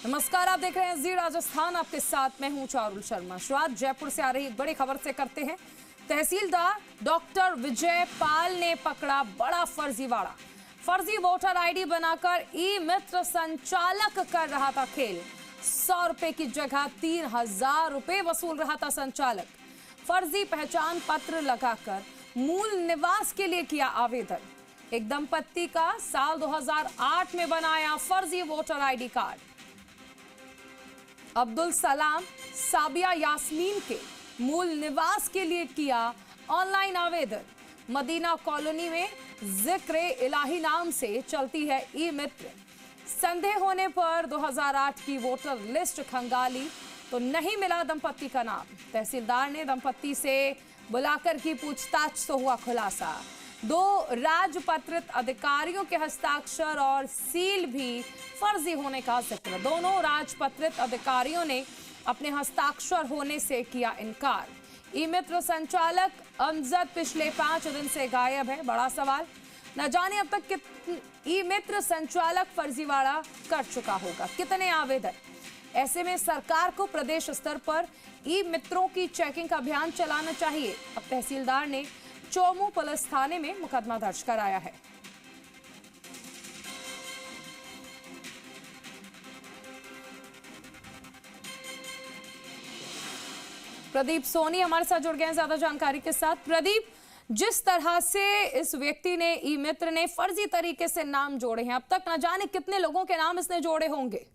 नमस्कार, आप देख रहे हैं जी राजस्थान। आपके साथ मैं हूं चारुल शर्मा। शुरुआत जयपुर से आ रही एक बड़ी खबर से करते हैं। तहसीलदार डॉक्टर विजय पाल ने पकड़ा बड़ा फर्जीवाड़ा। फर्जी वोटर आईडी बनाकर ई मित्र संचालक कर रहा था खेल। 100 रुपए की जगह 3000 रुपए वसूल रहा था संचालक। फर्जी पहचान पत्र लगाकर मूल निवास के लिए किया आवेदन। एक दंपत्ति का साल 2008 में बनाया फर्जी voter ID card. Abdul Salam साबिया यास्मीन के मूल निवास के लिए किया ऑनलाइन आवेदन। मदीना कॉलोनी में जिक्र इलाही नाम से चलती है ई मित्र। संदेह होने पर 2008 की वोटर लिस्ट खंगाली तो नहीं मिला दंपत्ति का नाम। तहसीलदार ने दंपत्ति से बुलाकर की पूछताछ तो हुआ खुलासा। 2 राजपत्रित अधिकारियों के हस्ताक्षर और सील भी फर्जी होने का जिक्र। दोनों राजपत्रित अधिकारियों ने अपने हस्ताक्षर होने से किया इनकार। ई मित्र संचालक अमजद पिछले 5 दिन से गायब है। बड़ा सवाल, न जाने अब तक ई मित्र संचालक फर्जीवाड़ा कर चुका होगा, कितने आवेदन। ऐसे में सरकार को प्रदेश स्तर पर ई मित्रों की चेकिंग का अभियान चलाना चाहिए। अब तहसीलदार ने चोमू पुलिस थाने में मुकदमा दर्ज कराया है। प्रदीप सोनी हमारे साथ जुड़ गए हैं ज्यादा जानकारी के साथ। प्रदीप, जिस तरह से इस व्यक्ति ने ई मित्र ने फर्जी तरीके से नाम जोड़े हैं, अब तक न जाने कितने लोगों के नाम इसने जोड़े होंगे।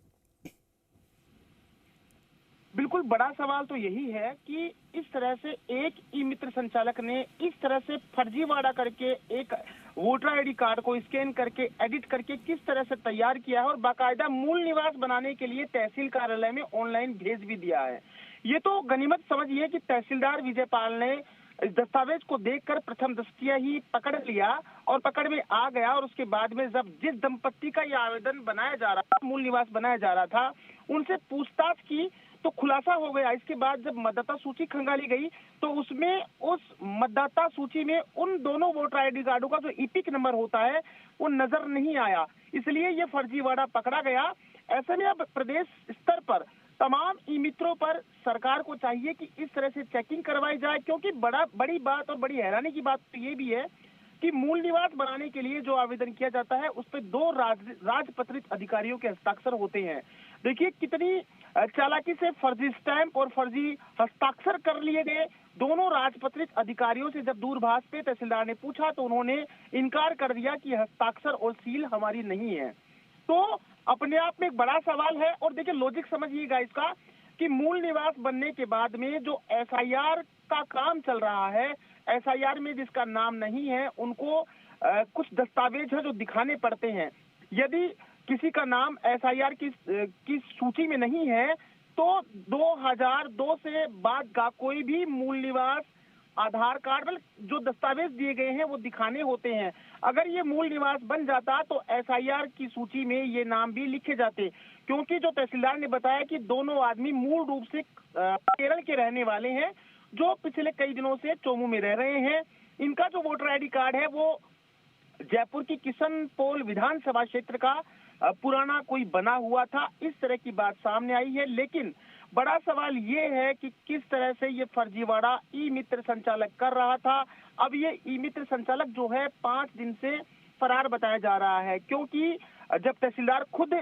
बिल्कुल बड़ा सवाल तो यही है कि इस तरह से एक ई मित्र संचालक ने इस तरह से फर्जीवाड़ा करके एक वोटर आईडी कार्ड को स्कैन करके एडिट करके किस तरह से तैयार किया है और बाकायदा मूल निवास बनाने के लिए तहसील कार्यालय में ऑनलाइन भेज भी दिया है। ये तो गनीमत समझिए कि तहसीलदार विजय पाल ने इस दस्तावेज को देखकर प्रथम दृष्टया ही पकड़ लिया और पकड़ में आ गया। और उसके बाद में जब जिस दंपत्ति का ये आवेदन बनाया जा रहा था, मूल निवास बनाया जा रहा था, उनसे पूछताछ की तो खुलासा हो गया। इसके बाद जब मतदाता सूची खंगाली गई तो उसमें उस मतदाता सूची में उन दोनों वोटर आईडी कार्डों का जो ईपिक नंबर होता है वो नजर नहीं आया, इसलिए ये फर्जीवाड़ा पकड़ा गया। ऐसे में अब प्रदेश स्तर पर तमाम ई मित्रों पर सरकार को चाहिए कि इस तरह से चेकिंग करवाई जाए, क्योंकि बड़ी बात और बड़ी हैरानी की बात तो ये भी है कि मूल निवास बनाने के लिए जो आवेदन किया जाता है उस पर 2 राजपत्रित अधिकारियों के हस्ताक्षर होते हैं। देखिए कितनी चालाकी से फर्जी स्टैंप और फर्जी हस्ताक्षर कर लिए गए। दोनों राजपत्रित अधिकारियों से जब दूरभाष पे तहसीलदार ने पूछा तो उन्होंने इनकार कर दिया कि हस्ताक्षर और सील हमारी नहीं है। तो अपने आप में एक बड़ा सवाल है। और देखिए लॉजिक समझिएगा इसका कि मूल निवास बनने के बाद में जो एसआईआर का काम चल रहा है, एसआईआर में जिसका नाम नहीं है उनको कुछ दस्तावेज है जो दिखाने पड़ते हैं। यदि किसी का नाम एसआईआर की सूची में नहीं है तो 2002 से बाद का कोई भी मूल निवास आधार कार्ड जो दस्तावेज दिए गए हैं वो दिखाने होते हैं। अगर ये मूल निवास बन जाता तो एसआईआर की सूची में ये नाम भी लिखे जाते, क्योंकि जो तहसीलदार ने बताया कि दोनों आदमी मूल रूप से केरल के रहने वाले हैं जो पिछले कई दिनों से चोमू में रह रहे हैं। इनका जो वोटर आईडी कार्ड है वो जयपुर की किशनपोल विधानसभा क्षेत्र का पुराना कोई बना हुआ था। इस तरह की बात सामने आई है, लेकिन बड़ा सवाल ये है कि किस तरह से ये फर्जीवाड़ा ई मित्र संचालक कर रहा था। अब ये ई मित्र संचालक जो है 5 दिन से फरार बताया जा रहा है, क्योंकि जब तहसीलदार खुद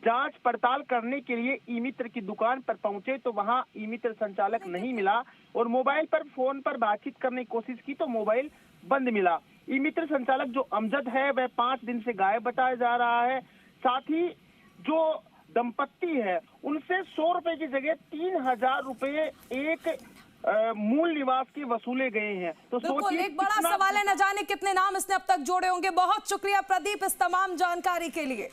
जांच पड़ताल करने के लिए ई मित्र की दुकान पर पहुंचे तो वहां ई मित्र संचालक नहीं मिला और मोबाइल पर फोन पर बातचीत करने की कोशिश की तो मोबाइल बंद मिला। ई मित्र संचालक जो अमजद है वह 5 दिन से गायब बताया जा रहा है। साथ ही जो दंपत्ति है उनसे 100 रुपए की जगह 3000 रुपए एक मूल निवास के वसूले गए हैं। तो सोचिए एक बड़ा सवाल है, न जाने कितने नाम इसने अब तक जोड़े होंगे। बहुत शुक्रिया प्रदीप इस तमाम जानकारी के लिए।